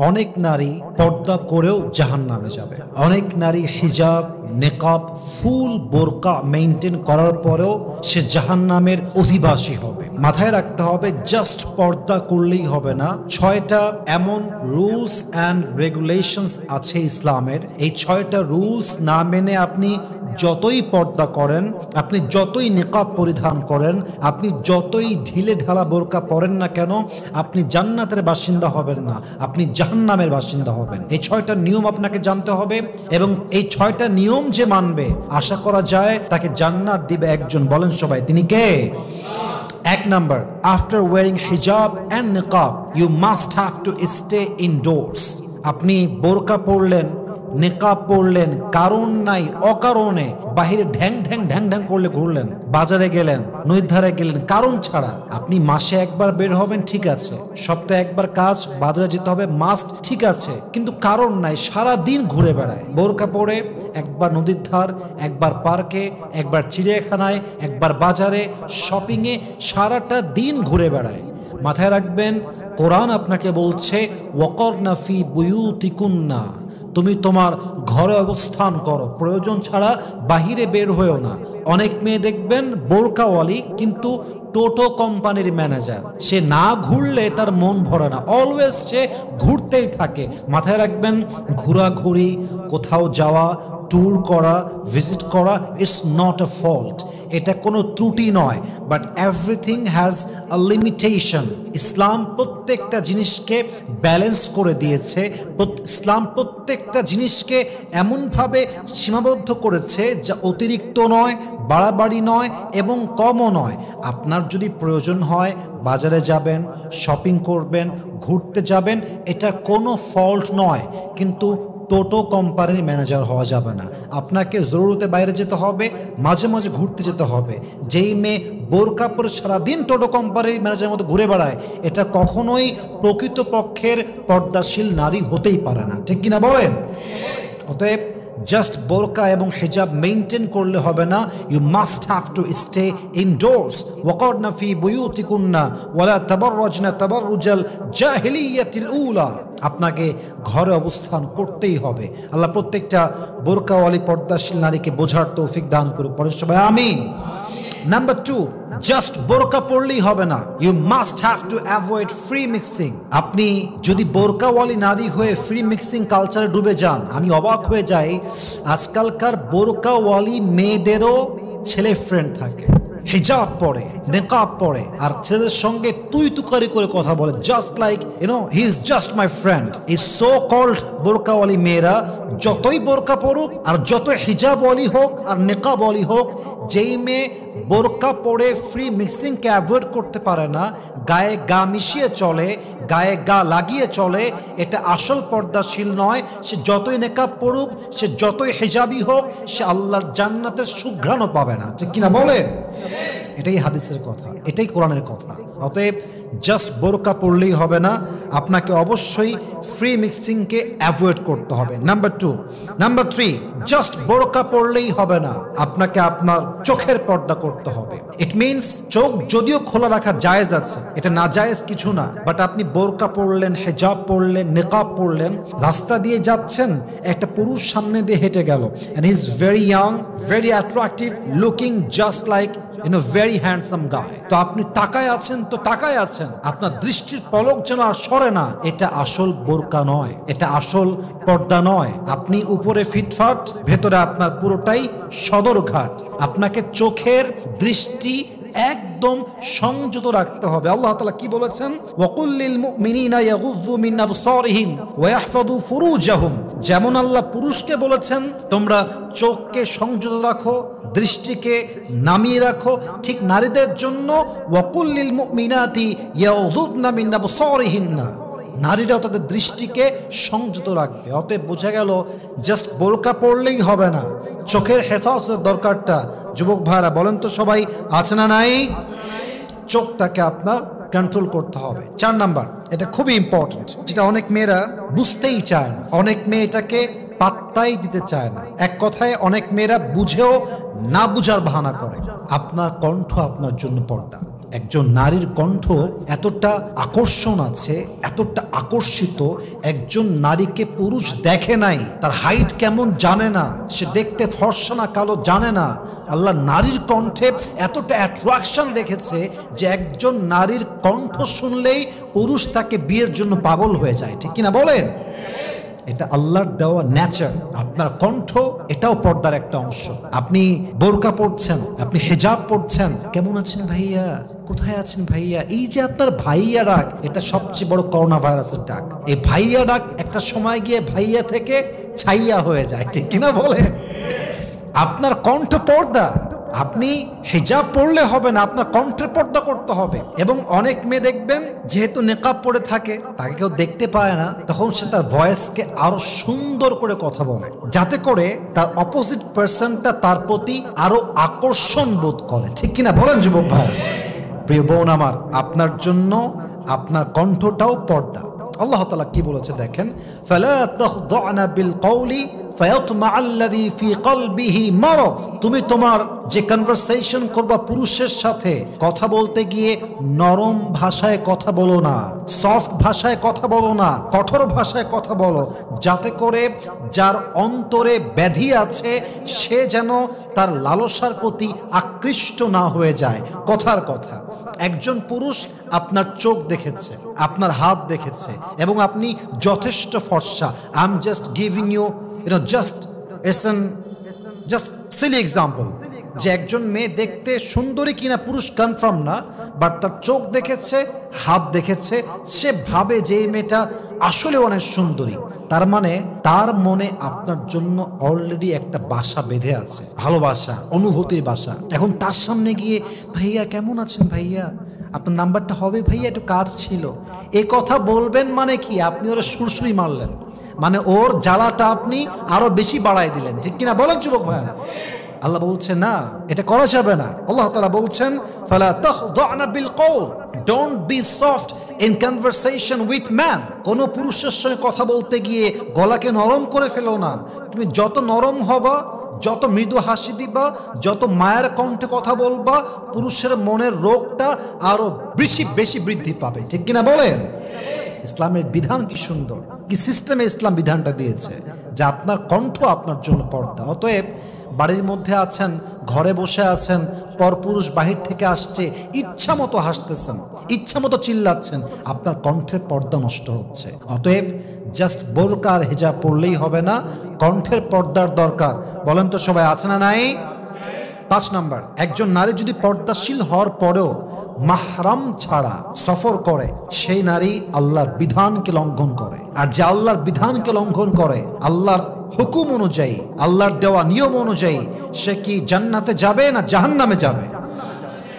অনেক নারী পর্দা করেও জাহান্নামে যাবে। অনেক নারী হিজাব, নেকাব, ফুল বোরকা মেইনটেইন করার পরেও সে জাহান্নামের অধিবাসী হবে। মাথায় রাখতে হবে, জাস্ট পর্দা করলেই হবে না। 6টা এমন রুলস অ্যান্ড রেগুলেশনস আছে ইসলামের। এই 6টা রুলস না মেনে আপনি যতই পর্দা করেন, আপনি যতই নেকাব পরিধান করেন, আপনি যতই ঢিলে ঢালা বোরকা পরেন না কেন, আপনি জান্নাতের বাসিন্দা হবেন না, আপনি জাহান্নামের বাসিন্দা হবেন। এই 6টা নিয়ম আপনাকে জানতে হবে, এবং এই 6টা নিয়ম যে মানবে, আশা করা যায় তাকে জান্নাত দিবে একজন। বলেন সবাই, তিনি কে? 1 number, after wearing hijab and niqab you must have to stay indoors. আপনি বোরকা পরলেন, নেকাব পরলেন, কারণ নাই অকারণে বাহিরে ঢ্যাং ঢ্যাং ঢ্যাং ঢ্যাং করলে ঘুরলেন, বাজারে গেলেন, নদীর ধারে গেলেন, কারণ ছাড়া। আপনি মাসে একবার বের হবেন, ঠিক আছে, সপ্তাহে একবার কাজ, বাজারে যেতে হবে মাস্ট, ঠিক আছে, কিন্তু কারণ নাই সারা দিন ঘুরে বেড়ায় বোরকা পরে। একবার নদীর ধার, একবার পার্কে, একবার চিড়িয়াখানায়, একবার বাজারে, শপিংয়ে, সারাটা দিন ঘুরে বেড়ায়। মাথায় রাখবেন, কোরআন আপনাকে বলছে ওয়াকরনা ফি বুয়ুতিকুন্না, তুমি তোমার ঘরে অবস্থান করো, প্রয়োজন ছাড়া বাহিরে বের হয়েও না। অনেক মেয়ে দেখবেন বোরকাওয়ালি, কিন্তু টোটো কোম্পানির ম্যানেজার। সে না ঘুরলে তার মন ভরে না, অলওয়েজ সে ঘুরতেই থাকে। মাথায় রাখবেন, ঘোরাঘুরি, কোথাও যাওয়া, ট্যুর করা, ভিজিট করা ইজ নট আ ফল্ট, এটা কোনো ত্রুটি নয়, but everything has a limitation. Islam প্রত্যেকটা জিনিসকে ব্যালেন্স করে দিয়েছে। ইসলাম প্রত্যেকটা জিনিসকে এমনভাবে সীমাবদ্ধ করেছে যা অতিরিক্ত নয়, বাড়াবাড়ি নয় এবং কমও নয়। আপনার যদি প্রয়োজন হয় বাজারে যাবেন, শপিং করবেন, ঘুরতে যাবেন, এটা কোনো ফল্ট নয়, কিন্তু টোটো কোম্পানির ম্যানেজার হওয়া যাবে না। আপনাকে জরুরতে বাইরে যেতে হবে, মাঝে মাঝে ঘুরতে যেতে হবে। যেই মেয়ে বোরকা পরে সারাদিন টোটো কোম্পানির ম্যানেজারের মতো ঘুরে বেড়ায়, এটা কখনোই প্রকৃতপক্ষের পর্দাশীল নারী হতেই পারে না, ঠিক কিনা বলেন? অতএব জাস্ট বোরকা এবং হিজাব মেইনটেইন করলে হবে না, you must have to stay indoors. ওয়াকরনা ফি বুয়ুতিকুন্না ওয়ালা তাবাররাজনা তাবাররুজাল জাহিলিয়াতিল উলা। আপনাকে ঘরে অবস্থান করতেই হবে। আল্লাহ প্রত্যেকটা বোরকাওয়ালি পর্দাশীল নারীকে বোঝার তৌফিক দান করুক, পরে সবাই আমিন। নাম্বার 2, জাস্ট বোরকা পড়লেই হবে না, you must have to avoid free mixing. আপনি যদি বোরকাওয়ালি নারী হয়ে ফ্রি মিক্সিং কালচারে ডুবে যান, আমি অবাক হয়ে যাই, আজকালকার বোরকাওয়ালি মেয়েদেরও ছেলে ফ্রেন্ড থাকে, হিজাব পরে, নেকাব পরে, আর ছেলেদের সঙ্গে তুই তুকারি করে কথা বলে, just like he is just my friend. এই সো কল্ড বোরকাওয়ালি মেয়েরা যতই বোরকা পড়ুক, আর যত হিজাবওয়ালি হোক আর নেকাবওয়ালি হোক, যেই মেয়ে বোরকা পরে ফ্রি মিক্সিংকে অ্যাভয়েড করতে পারে না, গায়ে গা মিশিয়ে চলে, গায়ে গা লাগিয়ে চলে, এটা আসল পর্দাশীল নয়। সে যতই নেকাব পড়ুক, সে যতই হিজাবি হোক, সে আল্লাহর জান্নাতের সুঘ্রাণও পাবে না, ঠিক কিনা বলেন? এটাই হাদিসের কথা, এটাই কোরআনের কথা। অতএব জাস্ট বোরকা পড়লেই হবে না, আপনাকে অবশ্যই ফ্রি মিক্সিংকে অ্যাভয়েড করতে হবে। নাম্বার 2। নাম্বার 3, জাস্ট বোরকা পড়লেই হবে না, আপনাকে আপনার চোখের পর্দা করতে হবে। ইট মিনস চোখ যদিও খোলা রাখা জায়েজ আছে, এটা না জায়েজ কিছু না, বাট আপনি বোরকা পড়লেন, হিজাব পড়লেন, নিকাব পড়লেন, রাস্তা দিয়ে যাচ্ছেন, একটা পুরুষ সামনে দিয়ে হেঁটে গেল, and he is very young, very attractive, looking just like very handsome guy, তো আপনি তাকায় আছেন, তো তাকায় আছেন, আপনার দৃষ্টির পলক যেন আর সরে না। এটা আসল বোরকা নয়, এটা আসল পর্দা নয়। আপনি উপরে ফিটফাট, ভেতরে আপনার পুরোটাই সদরঘাট। আপনাকে চোখের দৃষ্টি একদম সংযত রাখতে হবে। আল্লাহ তাআলা কি বলেছেন? ওয়াকুল লিল মুমিনিনা ইয়াগুযযু মিন আবসারিহিম ওয়া ইয়াহফাযু ফুরুজাহুম। যেমন আল্লাহ পুরুষকে বলেছেন তোমরা চোখকে সংযত রাখো, দৃষ্টিকে নামিয়ে রাখো, ঠিক নারীদের জন্য ওয়াকুল লিল মুমিনাতি ইয়াগুযুযনা মিন আবসারিহিন্না, নারীরাও তাদের দৃষ্টিকে সংযত রাখবে। অতএব বোঝা গেল জাস্ট বোরকা পড়লেই হবে না, চোখের হেফাজতের দরকারটা। যুবক ভাইরা বলেন তো সবাই, আছে না নাই? চোখটাকে আপনার কন্ট্রোল করতে হবে। 4 নাম্বার, এটা খুবই ইম্পর্টেন্ট, যেটা অনেক মেয়েরা বুঝতেই চায় না, অনেক মেয়ে এটাকে পাত্তাই দিতে চায় না। এক কথায় অনেক মেয়েরা বুঝেও না বুঝার বাহানা করে। আপনার কণ্ঠ আপনার জন্য পর্দা, একজন নারীর কণ্ঠ এতটা আকর্ষণ আছে, এতটা আকর্ষিত, একজন নারীকে পুরুষ দেখে নাই, তার হাইট কেমন জানে না, সে দেখতে ফর্সা না কালো জানে না, আল্লাহ নারীর কণ্ঠে এতটা অ্যাট্রাকশন রেখেছে যে একজন নারীর কণ্ঠ শুনলেই পুরুষ তাকে বিয়ের জন্য পাগল হয়ে যায়। ঠিক কিনা বলেন? এটা আল্লাহর দেওয়া নেচার। আপনার কণ্ঠ এটাও পর্দার একটা অংশ। আপনি বোরকা পড়ছেন, আপনি হিজাব পড়ছেন, কেমন আছেন ভাইয়া, কোথায় আছেন ভাইয়া, এই যে আপনার ভাইয়া ডাক, এটা সবচেয়ে বড় করোনা ভাইরাসের ডাক। এই ভাইয়া ডাক একটা সময় গিয়ে ভাইয়া থেকে ছাইয়া হয়ে যায়। ঠিক কিনা বলে? আপনার কণ্ঠ পর্দা। আপনি হিজাব পড়লে হবে না, আপনার কণ্ঠের পর্দা করতে হবে। এবং অনেক মেয়ে দেখবেন যেহেতু নেকাব পড়ে থাকে, তাকে কেউ দেখতে পায় না, তখন সে তার ভয়েসকে আরো সুন্দর করে কথা বলে, যাতে করে তার অপোজিট পার্সনটা তার প্রতি আরো আকর্ষণ বোধ করে। ঠিক কিনা বলেন যুবক ভাই? প্রিয় বোন আমার, আপনার জন্য আপনার কণ্ঠটাও পর্দা। আল্লাহ তাআলা কি বলেছে দেখেন, ফালা তাখদা'না বিল কওলি ফায়াতমা আল্লাযী ফি কলবিহি মারাদ। তুমি তোমার যে কনভারসেশন করবা পুরুষের সাথে, কথা বলতে গিয়ে নরম ভাষায় কথা বলো না, সফট ভাষায় কথা বলো না, কঠোর ভাষায় কথা বলো, যাতে করে যার অন্তরে ব্যাধি আছে সে যেন তার লালসার প্রতি আকৃষ্ট না হয়ে যায়। কথার কথা, একজন পুরুষ আপনার চোখ দেখেছে, আপনার হাত দেখেছে, এবং আপনি যথেষ্ট ফর্সা। I am just giving you just silly example, যে একজন মেয়ে দেখতে সুন্দরী কিনা পুরুষ কনফার্ম না, বাট তার চোখ দেখেছে, হাত দেখেছে, সে ভাবে যে এই মেয়েটা আসলে অনেক সুন্দরী। তার মানে তার মনে আপনার জন্য অলরেডি একটা বাসা বেঁধে আছে, ভালোবাসা, অনুভূতির বাসা। এখন তার সামনে গিয়ে ভাইয়া কেমন আছেন ভাইয়া, আপনার নাম্বারটা হবে ভাইয়া, একটু কাজ ছিল, এ কথা বলবেন মানে কি? আপনি ওরা সুরসুরি মারলেন, মানে ওর জ্বালাটা আপনি আরো বেশি বাড়াই দিলেন। ঠিক কিনা বলেন যুবক ভাইরা? আল্লাহ বলছেন না, এটা করা যাবে না। আল্লাহ তাআলা বলছেন ফালা তাখদা'না বিল কওল, don't be soft in conversation with man. কোনো পুরুষের সঙ্গে কথা বলতে গিয়ে গলাকে নরম করে ফেলো না। তুমি যত নরম হবা, যত মৃদু হাসি দিবা, যত মায়ের কণ্ঠে কথা বলবা, পুরুষের মনের রোগটা আরো বেশি বৃদ্ধি পাবে। ঠিক কিনা বলেন? ইসলামের বিধান কি সুন্দর, কি সিস্টেমে ইসলাম বিধানটা দিয়েছে, যে আপনার কণ্ঠ আপনার জন্য পর্দা। অতএব বাড়ির মধ্যে আছেন, ঘরে বসে আছেন, পরপুরুষ বাহির থেকে আসছে, ইচ্ছা মতো হাসতেছেন, ইচ্ছা মতো চিল্লাচ্ছেন, আপনার কণ্ঠের পর্দা নষ্ট হচ্ছে। অতএব জাস্ট বোরকা আর হিজাব পড়লেই হবে না, কণ্ঠের পর্দার দরকার। বলেন তো সবাই, আছে না নাই? 5 নাম্বার, একজন নারী যদি পর্দাশীল হওয়ার পরেও মাহরাম ছাড়া সফর করে, সেই নারী আল্লাহর বিধানকে লঙ্ঘন করে। আর যে আল্লাহর বিধানকে লঙ্ঘন করে, আল্লাহর হুকুম অনুযায়ী, আল্লাহর দেওয়া নিয়ম অনুযায়ী, সে কি জান্নাতে যাবে না জাহান্নামে যাবে?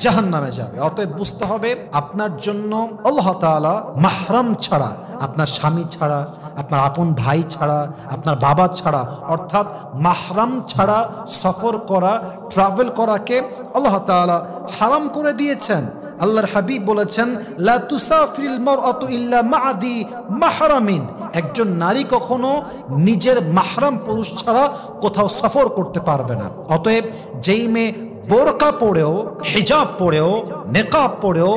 জাহান্নামে যাবে। অতএব বুঝতে হবে, আপনার জন্য আল্লাহ তাআলা মাহরাম ছাড়া, আপনার স্বামী ছাড়া, আপনার আপন ভাই ছাড়া, আপনার বাবা ছাড়া, অর্থাৎ মাহরাম ছাড়া সফর করা, ট্রাভেল করাকে আল্লাহ তাআলা হারাম করে দিয়েছেন। আল্লাহর হাবিব বলেছেন, লা তুসাফিরিল মারআতু ইল্লা মা'দি মাহরামিন। একজন নারী কখনো নিজের মাহরাম পুরুষ ছাড়া কোথাও সফর করতে পারবে না। অতএব যেই মেয়ে বোরকা পড়েও, হিজাব পড়েও, নেকাব পড়েও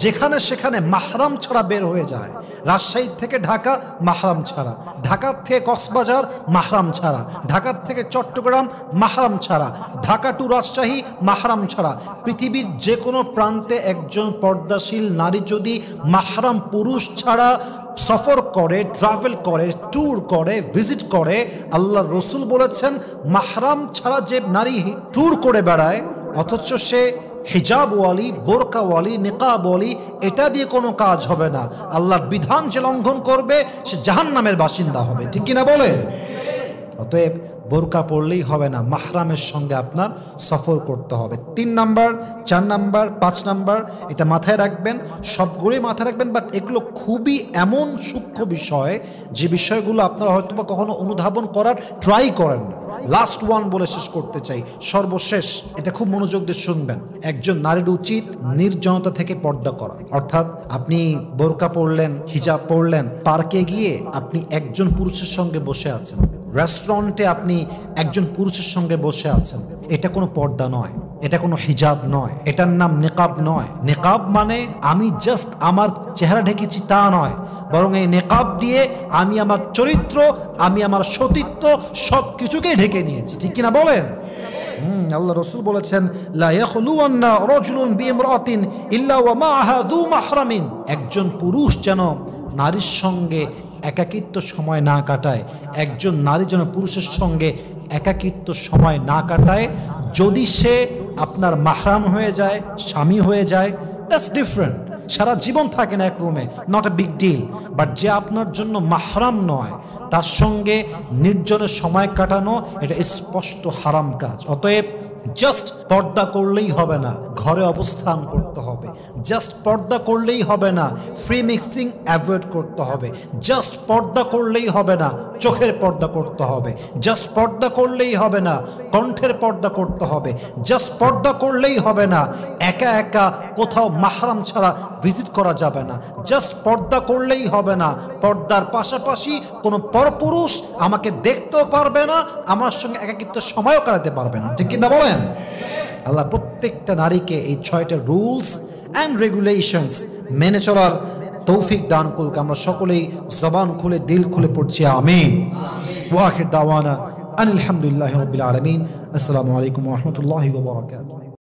যেখানে সেখানে মাহরাম ছাড়া বের হয়ে যায়, রাজশাহী থেকে ঢাকা মাহরাম ছাড়া, ঢাকার থেকে কক্সবাজার মাহরাম ছাড়া, ঢাকার থেকে চট্টগ্রাম মাহরাম ছাড়া, ঢাকা টু রাজশাহী মাহরাম ছাড়া, পৃথিবীর যে কোনো প্রান্তে একজন পর্দাশীল নারী যদি মাহরাম পুরুষ ছাড়া সফর করে, ট্রাভেল করে, ট্যুর করে, ভিজিট করে, আল্লাহর রসুল বলেছেন, মাহরাম ছাড়া যে নারী ট্যুর করে বেড়ায়, অথচ সে হিজাবওয়ালি, বোরকাওয়ালি, নিকাবওয়ালি, এটা দিয়ে কোনো কাজ হবে না। আল্লাহর বিধান যে লঙ্ঘন করবে সে জাহান্নামের বাসিন্দা হবে। ঠিক কিনা বলেন? অতএব বোরকা পড়লেই হবে না, মাহরামের সঙ্গে আপনার সফর করতে হবে। 3 নাম্বার, 4 নাম্বার, 5 নাম্বার, এটা মাথায় রাখবেন, সবগুলোই মাথায় রাখবেন। বাট এগুলো খুবই এমন সূক্ষ্ম বিষয়, যে বিষয়গুলো আপনারা হয়তো বা কখনো অনুধাবন করার ট্রাই করেন না। লাস্ট ওয়ান বলে শেষ করতে চাই, সর্বশেষ, এটা খুব মনোযোগ দিয়ে শুনবেন। একজন নারীর উচিত নির্জনতা থেকে পর্দা করা। অর্থাৎ আপনি বোরকা পরলেন, হিজাব পরলেন, পার্কে গিয়ে আপনি একজন পুরুষের সঙ্গে বসে আছেন, রেস্টুরেন্টে আপনি একজন পুরুষের সঙ্গে বসে আছেন, এটা কোনো পর্দা নয়, এটা কোনো হিজাব নয়, এটার নাম নিকাব নয়। নিকাব মানে আমি জাস্ট আমার চেহারা ঢেকেছি তা নয়, বরং এই নিকাব দিয়ে আমি আমার চরিত্র, আমি আমার সতীত্ব সব কিছুকেই ঢেকে নিয়েছি। ঠিক কিনা বলেন? আল্লাহ রসুল বলেছেন, লা ইয়াখলুওয়ান্না রাজুলুন বিইমরাতিন ইল্লা ওয়া মাআহা যু মাহরামিন। একজন পুরুষ যেন নারীর সঙ্গে একাকিত্ব সময় না কাটায়, একজন নারী যেন পুরুষের সঙ্গে একাকিত্ব সময় না কাটায় যদি সে আপনার মাহরাম হয়ে যায়, স্বামী হয়ে যায়, দ্যাটস ডিফারেন্ট। সারা জীবন থাকে না এক রুমে, not a big deal. But যে আপনার জন্য মাহরাম নয়, তার সঙ্গে নির্জনের সময় কাটানো এটা স্পষ্ট হারাম কাজ। অতএব জাস্ট পর্দা করলেই হবে না, ঘরে অবস্থান করতে হবে। জাস্ট পর্দা করলেই হবে না, ফ্রি মিক্সিং অ্যাভয়েড করতে হবে। জাস্ট পর্দা করলেই হবে না, চোখের পর্দা করতে হবে। জাস্ট পর্দা করলেই হবে না, কণ্ঠের পর্দা করতে হবে। জাস্ট পর্দা করলেই হবে না, একা একা কোথাও মাহরাম ছাড়া ভিজিট করা যাবে না। জাস্ট পর্দা করলেই হবে না, পর্দার পাশাপাশি কোনো পরপুরুষ আমাকে দেখতেও পারবে না, আমার সঙ্গে একাকিত্ব সময়ও কাটাতে পারবে না। ঠিক কিনা বলেন? আল্লাহ প্রত্যেকটা নারীকে এই 6টা রুলস অ্যান্ড রেগুলেশনস মেনে চলার তৌফিক দান করুক। আমরা সকলেই জবান খুলে দিল খুলে পড়ছি আমিন। ওয়া আখির দাওয়ানা আনিল হামদুলিল্লাহি রাব্বিল আলামিন। আসসালামু আলাইকুম ওয়া রাহমাতুল্লাহি ওয়া বারাকাতুহু।